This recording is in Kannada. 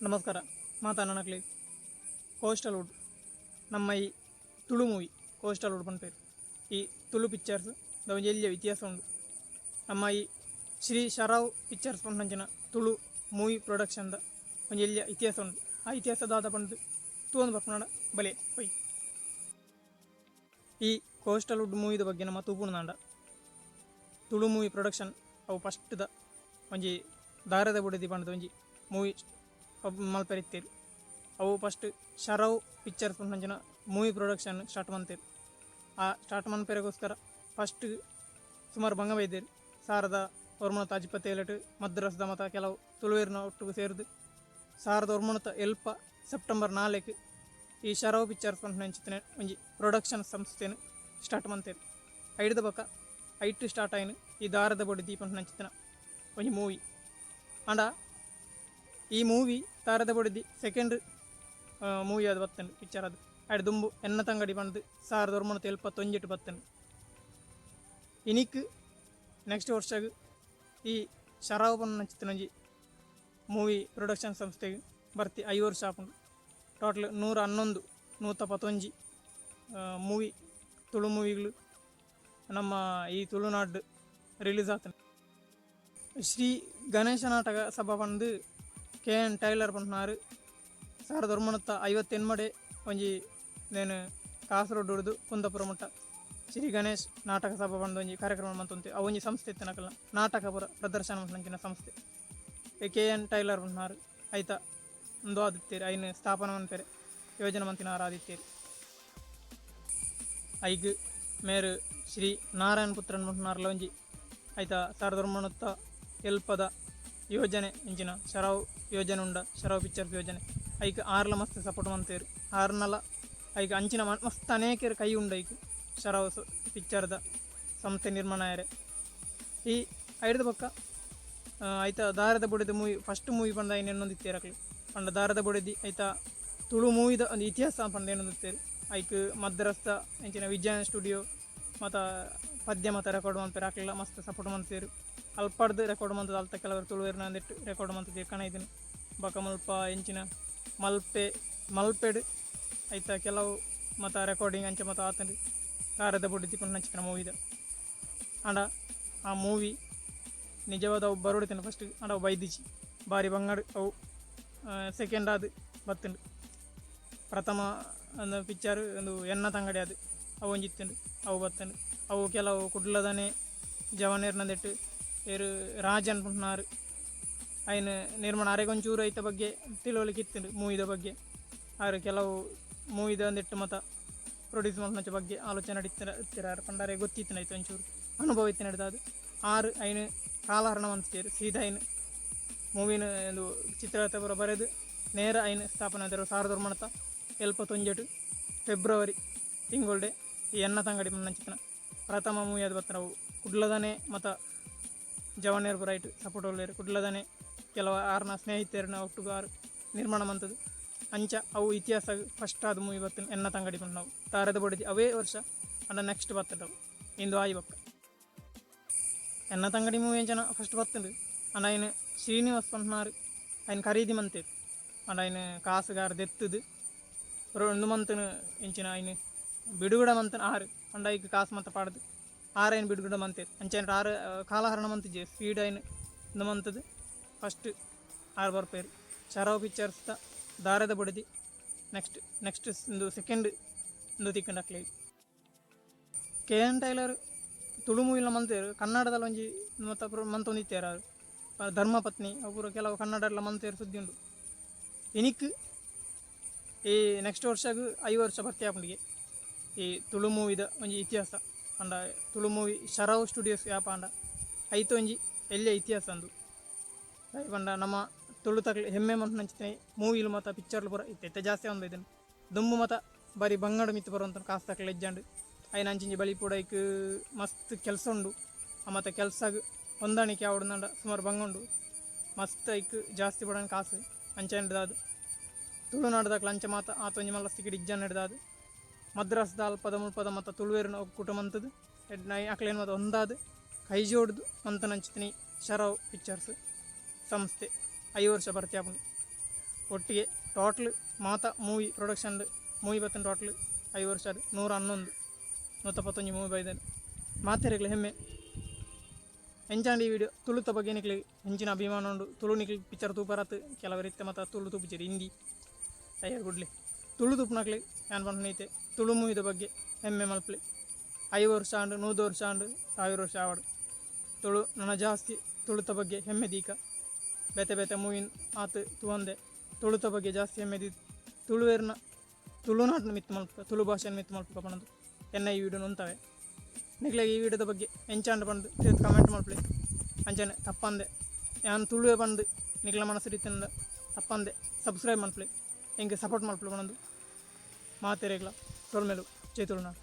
ನಮಸ್ಕಾರ ಮಾತಾಡೋಣಕ್ಲಿ ಕೋಸ್ಟಲ್ ವುಡ್ ನಮ್ಮ ಈ ತುಳು ಮೂವಿ ಕೋಸ್ಟಲ್ ವುಡ್ ಬಂತೇವೆ ಈ ತುಳು ಪಿಕ್ಚರ್ಸ್ ಒಂದು ಎಲ್ಲಿಯ ಇತಿಹಾಸ ಉಂಟು ನಮ್ಮ ಈ ಶ್ರೀ ಶರಾವ್ ಪಿಕ್ಚರ್ಸ್ ಪಂಚಿನ ತುಳು ಮೂವಿ ಪ್ರೊಡಕ್ಷನ್ದ ಒಂದು ಎಲ್ಲಿಯ ಇತಿಹಾಸ ಉಂಟು ಆ ಇತಿಹಾಸದಾದ ಬಂದು ತೂಂದು ಬರ್ಪನಾಡ ಬಲೆ ಹೊಯ್ ಈ ಕೋಸ್ಟಲ್ ವುಡ್ ಮೂವಿದ ಬಗ್ಗೆ ನಮ್ಮ ತೂಪುಣಾಂಡ ತುಳು ಮೂವಿ ಪ್ರೊಡಕ್ಷನ್ ಅವು ಫಸ್ಟ್ದ ಒಂಜಿ ದಾರದ ಬುಡದಿ ಬಂಡದ ಒಂಜಿ ಮೂವಿ ಮಲ್ಪೆರಿತ್ತೇರು ಅವು ಫಸ್ಟ್ ಶರಾವ್ ಪಿಕ್ಚರ್ಸ್ ಪಂಚಿನ ಮೂವಿ ಪ್ರೊಡಕ್ಷನ್ ಸ್ಟಾರ್ಟ್ ಮಾಡ್ತೇರು ಆ ಸ್ಟಾರ್ಟ್ ಮನ್ಪೆರೆಗೋಸ್ಕರ ಫಸ್ಟ್ ಸುಮಾರು ಬಂಗ ಬೈದೇರು ಸಾರದ ಹೊರ್ಮಣತ ಅಜಿಪತ್ತೇಲಟ್ ಮದ್ರಸ್ದ ಮತ ಕೆಲವು ತುಳುವೇರಿನ ಒಟ್ಟಿಗೆ ಸೇರಿದು ಸಾರದ ಹೊರ್ಮಣತ ಎಲ್ಪ ಸೆಪ್ಟೆಂಬರ್ 4 ಈ ಶರಾವ್ ಪಿಕ್ಚರ್ಸ್ ಪಂಚಿನ ಒಂಜಿ ಪ್ರೊಡಕ್ಷನ್ ಸಂಸ್ಥೆಯನ್ನು ಸ್ಟಾರ್ಟ್ ಮಾಡ್ತೇರು ಐಡ್ದ ಬಕ್ಕ ಐಟ್ ಸ್ಟಾರ್ಟ್ ಆಯ್ನು ಈ ದಾರದ ಬೊಡಿ ದೀಪ ಹಂಚಿನ ಒಂಜಿ ಮೂವಿ ಅಂಡ ಈ ಮೂವಿ ದಾರದ ಬೊಡಿದಿ ಸೆಕೆಂಡ್ ಮೂವಿ ಅದು ಬತ್ತನು ಪಿಕ್ಚರ್ ಅದು ಅಡ್ ದುಂಬು ಎನ್ನ ತಂಗಡಿ ಬಂದು 1979 ಬತ್ತನು ಇನಿಕ್ ನೆಕ್ಸ್ಟ್ ವರ್ಷಗ ಈ ಶರಾವ್ ಪಂಚಿನೊಂಜಿ ಮೂವಿ ಪ್ರೊಡಕ್ಷನ್ ಸಂಸ್ಥೆಗೆ ಬರ್ತಿ 5 ವರ್ಷ ಆಪುಂಡು ಟೋಟಲ್ 111 ಮೂವಿ ತುಳು ಮೂವಿಗಳು ನಮ್ಮ ಈ ತುಳುನಾಡು ರಿಲೀಸ್ ಆಗ್ತಾನೆ ಶ್ರೀ ಗಣೇಶ ನಾಟಕ ಸಭಾ ಬಂದು KN ಟೈಲರ್ ಪಂಟ್ನಾರು 1958 ಒಂಜಿ ನೇನು ಕಾಸರಗೋಡು ಹಿಡಿದು ಕುಂದಾಪುರ ಮುಟ್ಟ ಶ್ರೀ ಗಣೇಶ್ ನಾಟಕ ಸಭಾ ಬಂದು ಒಂಜಿ ಕಾರ್ಯಕ್ರಮ ಮಂತಂತೆ ಅವು ಒಂಜಿ ಸಂಸ್ಥೆ ಇತ್ತನಕಲ್ಲ ನಾಟಕ ಪುರ ಪ್ರದರ್ಶನ ಮಂತಿನ ಸಂಸ್ಥೆ KN ಟೈಲರ್ ಪಂಟ್ನಾರು ಆಯ್ತಾ ಒಂದು ಆದಿತ್ತೇರಿ ಐನು ಸ್ಥಾಪನ ಮಂತೇರಿ ಯೋಜನೆ ಮಂತಿನಾರು ಆದಿತ್ತೇರಿ ಐಗ್ ಮೇರು ಶ್ರೀ ನಾರಾಯಣ ಪುತ್ರನ್ ಪಂಟ್ನಾರ್ಲ ಒಂಜಿ ಆಯ್ತಾ 1970 ಯೋಜನೆ ಇಂಚಿನ ಶರಾವ್ ಯೋಜನೆ ಉಂಡ ಶರಾವ್ ಪಿಕ್ಚರ್ಸ್ ಯೋಜನೆ ಐಕ್ ಆರ್ಲ ಮಸ್ತ್ ಸಪೋರ್ಟ್ ಮಂತೇರು ಆರ್ನಲ ಐಕ್ ಅಂಚಿನ ಮಸ್ತ್ ಅನೇಕರು ಕೈ ಉಂಡ ಐಕ್ ಶರಾವ್ ಪಿಕ್ಚರ್ದ ಸಂಸ್ಥೆ ನಿರ್ಮಾಣ ಆಯ್ರೆ ಈ ಐಡ್ದ ಪಕ್ಕ ಆಯ್ತಾ ದಾರದ ಬೊಡಿದ ಮೂವಿ ಫಸ್ಟ್ ಮೂವಿ ಪಂಡ ಐನು ಇನ್ನೊಂದಿತ್ತೇರಕ್ಲಿ ಪಂಡ ದಾರದ ಬೊಡಿದಿ ಆಯ್ತಾ ತುಳು ಮೂವಿದ ಒಂದು ಇತಿಹಾಸ ಪಂಡ ಏನೊಂದಿತ್ತೇರು ಐಕ್ ಮದ್ರಸ್ತ ಇಂಚಿನ ವಿಜ್ಞಾನ ಸ್ಟುಡಿಯೋ ಮತ್ತು ಪದ್ಯ ಮತ್ತು ರೆಕಾರ್ಡ್ ಮಾಡ್ತಾರೆ ಹಾಕಲಿಲ್ಲ ಮಸ್ತ್ ಸಪೋರ್ಟ್ ಮಾಡ್ತೇರು ಅಲ್ಪಡ್ದು ರೆಕಾರ್ಡ್ ಮಾಡ್ತದೆ ಅಲ್ತ ಕೆಲವರು ತುಳುವೇರಿನ ಅಂದಿಟ್ಟು ರೆಕಾರ್ಡ್ ಮಾಡ್ತದೆ ಕಣ ಇದನ್ನು ಬಕ ಮಲ್ಪ ಎಂಚಿನ ಮಲ್ಪೆಡ್ ಆಯ್ತಾ ಕೆಲವು ಮತ್ತು ರೆಕಾರ್ಡಿಂಗ್ ಅಂಚೆ ಮತ್ತು ಆತಂದು ದಾರದ ಬೊಡ್ಡಿ ತಿಕೊಂಡು ಹಂಚಿನ ಮೂವಿದ ಅಂಡ ಆ ಮೂವಿ ನಿಜವಾದ ಅವು ಬರೋಡಿತೇನೆ ಫಸ್ಟ್ ಅಂಡ ಅವು ಬೈದಿಚ್ಚಿ ಭಾರಿ ಬಂಗಾಡು ಅವು ಸೆಕೆಂಡ್ ಅದು ಬತ್ತಂಡು ಪ್ರಥಮ ಒಂದು ಪಿಕ್ಚರ್ ಒಂದು ಎನ್ನ ತಂಗಡಿ ಅದು ಅವು ಒಂಜಿತ್ತಂಡು ಅವು ಬತ್ತಂಡು ಅವು ಕೆಲವು ಕುಡ್ಲದನೆ ಜವನೇರ್ನಂದಿಟ್ಟು ಏರು ರಾಜನ್ ಪುಂಟ್ನಾರು ಐನ ನಿರ್ಮಾಣ ಅರೆಗೊಂಚೂರು ಐತ ಬಗ್ಗೆ ತಿಳುವಳಿಕೆ ಇತ್ತಂಡು ಮೂವಿದ ಬಗ್ಗೆ ಆರು ಕೆಲವು ಮೂವಿದ ಅಂದಿಟ್ಟು ಮತ್ತು ಪ್ರೊಡ್ಯೂಸ್ ಮಾಡ್ನ ಬಗ್ಗೆ ಆಲೋಚನೆ ನಡೀತಿರಾರು ಪಂಡಾರೆ ಗೊತ್ತಿತ್ತು ಆಯ್ತು ಒಂಚೂರು ಅನುಭವ ಇತ್ತು ನಡೆದ ಅದು ಆರು ಐನು ಕಾಲಹರಣ ಅಂತೀರು ಸೀದಾ ಐನು ಮೂವಿನ ಒಂದು ಚಿತ್ರಕಥೆ ಪೂರ ಬರೆದು ನೇರ ಐನು ಸ್ಥಾಪನೆ ಆದರು 1970 ಫೆಬ್ರವರಿ ತಿಂಗಳಡೆ ಈ ಎನ್ನ ತಂಗಡಿ ಮಂಚಿನ ಪ್ರಥಮ ಮೂವಿ ಅದು ಬರ್ತಾರೆ ಅವು ಕುಡ್ಲದನೆ ಮತ್ತು ಜವನೇರ್ ಪುರ ಐಟು ಸಪೋರ್ಟ್ ಒಳ್ಳೆಯರು ಕುಡ್ಲದನೆ ಕೆಲವು ಆರ್ನ ಸ್ನೇಹಿತರನ್ನ ಒಟ್ಟಿಗೆ ಆರು ನಿರ್ಮಾಣ ಮಂತದ್ದು ಅಂಚ ಅವು ಇತಿಹಾಸ ಫಸ್ಟ್ ಆದ ಮೂವಿ ಬರ್ತೀನಿ ಎನ್ನ ತಂಗಡಿ ಬಂದು ನಾವು ದಾರದ ಬೊಡಿದಿ ಅವೇ ವರ್ಷ ಅಂಡ ನೆಕ್ಸ್ಟ್ ಬರ್ತದೆ ಅವು ಇಂದು ಆಯಿ ಬಕ್ಕ ಎನ್ನ ತಂಗಡಿ ಮೂವಿ ಎಂಚನ ಫಸ್ಟ್ ಬರ್ತದೆ ಅಂಡ ಐನು ಶ್ರೀನಿವಾಸ್ ಪಂಟ್ನಾರು ಐನು ಖರೀದಿ ಮಂತೇರು ಅಂಡ ಐನು ಕಾಸುಗಾರ ದೆತ್ತದು ಒಂದು ಮಂತನು ಎಂಚಿನ ಐನು ಬಿಡುಗಡ ಮಂತನ ಆರು ಅಂಡ ಈಗ ಕಾಸು ಮತ್ತು ಪಾಡ್ದು ಆರೇನು ಬಿಡುಗಡ ಮಂತೇರು ಅಂಚೆ ಆರು ಕಾಲಹರಣ ಮಂತಿದ್ದೆ ಸ್ಪೀಡ್ ಐನು ಒಂದು ಮಂತದ್ದು ಫಸ್ಟ್ ಆರು ಬರ್ಪೇರು ಶರಾವ್ ಪಿಕ್ಚರ್ಸ್ದ ದಾರದ ಬೊಡಿದಿ ನೆಕ್ಸ್ಟ್ ಒಂದು ಸೆಕೆಂಡ್ ಒಂದು ತಿಕ್ಕಂಡು ಹಾಕ್ಲಿ KN ಟೈಲರ್ ತುಳು ಮೂವಿಲ ಮಂತೇರು ಕನ್ನಡದಲ್ಲಿ ಒಂಜಿ ಮತ್ತು ಮಂತೊಂದಿತ್ತೇರು ಅವರು ಧರ್ಮಪತ್ನಿ ಅವರು ಕೆಲವು ಕನ್ನಡ ಎಲ್ಲ ಮಂತೇರು ಸುದ್ದಿ ಉಂಟು ಇನಿಕ್ ಈ ನೆಕ್ಸ್ಟ್ ವರ್ಷಗೂ 5 ವರ್ಷ ಬರ್ತಿ ಆಪುಂಡಿಗೆ ಈ ತುಳು ಮೂವಿದ ಒಂಜಿ ಇತಿಹಾಸ ಅಂಡ ತುಳು ಮೂವಿ ಶರಾವ್ ಸ್ಟುಡಿಯೋಸ್ ಯಾಪ ಅಂಡ ಐತು ಒಂಜಿ ಎಲ್ಲಿಯ ಇತಿಹಾಸ ಅಂದು ಪಂಡ ನಮ್ಮ ತುಳು ತಕ್ಲಿ ಹೆಮ್ಮೆ ಮಂತ್ ನಂಚಿತೇನೆ ಮೂವಿಲು ಮತ್ತು ಪಿಕ್ಚರ್ಲು ಪೂರ ಇತ್ತೆ ಜಾಸ್ತಿ ಒಂದು ಇದನ್ನು ದುಂಬು ಮತ್ತು ಬರೀ ಬಂಗಾಡು ಮಿತ್ತು ಬರುವಂತ ಕಾಸು ತಕ್ಲೆ ಎಜ್ಜಂಡು ಐನು ಅಂಚಿಂಜಿ ಬಳಿ ಪೂಡ ಐಕ್ ಮಸ್ತ್ ಕೆಲಸ ಉಂಡು ಮತ್ತು ಕೆಲ್ಸಾಗ ಹೊಂದಾಣಿಕೆ ಆವಡ್ದಂಡ ಸುಮಾರು ಬಂಗುಂಡು ಮಸ್ತ್ ಐಕ್ ಜಾಸ್ತಿ ಪಡೋಣ ಕಾಸು ಅಂಚೆ ಹಿಡ್ದಾದು ತುಳುನಾಡ್ದಾಗ್ಲ ಅಂಚೆ ಮಾತ ಆತೊಂಜಿ ಮಲ್ಲ ಸಿಕ್ಕಿಡು ಇಜ್ಜನ್ ಹಿಡ್ದಾದು ಮದ್ರಾಸ್ದ ಅಲ್ಪದ ಮುಲ್ಪದ ಮತ್ತು ತುಳುವೇರಿನ ಒಕ್ಕೂಟ ಮಂತದ್ದು ಅಕ್ಲೇನು ಮತ್ತು ಒಂದಾದು ಕೈ ಜೋಡ್ದು ಮಂತನಂಚಿತೀನಿ ಶರಾವ್ ಪಿಕ್ಚರ್ಸ್ ಸಂಸ್ಥೆ 5 ವರ್ಷ ಬರ್ತಿ ಆಪುಂಡು ಒಟ್ಟಿಗೆ ಟೋಟ್ಲ್ ಮಾತ ಮೂವಿ ಪ್ರೊಡಕ್ಷನ್ ಮೂವಿ ಬತ್ತನ ಟೋಟ್ಲ್ 5 ವರ್ಷ 111 175 ಮೂವಿ ಬೈದಾನೆ ಮಾತೆರೆಗ್ಲ ಹೆಮ್ಮೆ ಎಂಚಾಂಡಿ ಈ ವಿಡಿಯೋ ತುಳುತ ಬಗ್ಗೆ ನಿಕ್ಲಿ ಹೆಂಚಿನ ಅಭಿಮಾನ ಉಂಡು ತುಳು ನಿಕ್ಲಿ ಪಿಕ್ಚರ್ ತೂಪರತ್ ಕೆಲವರು ಇತ್ತೆ ಮತ್ತು ತುಳು ತೂಪಿച്ചിರಿ ಹಿಂದಿ ತಯಾರು ಗುಡ್ಲಿ ತುಳು ತೂಪನಕ್ಲಿ ಏನು ಬಂದು ನೀತೆ ತುಳು ಮೂವಿದ ಬಗ್ಗೆ ಹೆಮ್ಮೆ ಮಲ್ಪಲಿ 5 ವರ್ಷ 100 ವರ್ಷ 1000 ವರ್ಷ ಆವಡು ತುಳು ನನ್ನ ಜಾಸ್ತಿ ತುಳುತ ಬಗ್ಗೆ ಹೆಮ್ಮೆ ದೀಕ ಬೇತೆ ಬೇತೆ ಮೂವಿನ ಆತು ತುವಂದೆ ತುಳುತ ಬಗ್ಗೆ ಜಾಸ್ತಿ ಹೆಮ್ಮೆ ದಿ ತುಳುವೇರ್ನ ತುಳುನಾಟನ ಮಿತ್ತು ಮಲ್ಪ ತುಳು ಭಾಷೆನ ಮಿತ್ತು ಮಲ್ಪ ಪಣದು ಎನ್ನ ಈ ವಿಡಿಯೋ ಉಂತವೆ ನಿಕ್ಲಾಗ ಈ ವಿಡಿಯೋದ ಬಗ್ಗೆ ಎಂಚಾಂಡ್ ಬಂದು ಕಮೆಂಟ್ ಮಲ್ಪಲಿ ಅಂಚನೆ ತಪ್ಪಂದೆ ನಾನು ತುಳುವೆ ಬಂದು ನಿಕ್ಲ ಮನಸ್ಸು ರೀತಿಯಿಂದ ತಪ್ಪಂದೆ ಸಬ್ಸ್ಕ್ರೈಬ್ ಮಲ್ಪಲಿ ಹೆಂಗೆ ಸಪೋರ್ಟ್ ಮಲ್ಪಲಿ ಬಂದು ಮಾತೆರೆಗ್ಲ ಸೋಲ್ಮೇಲು ಜೈ ತುಳುನಾಡು.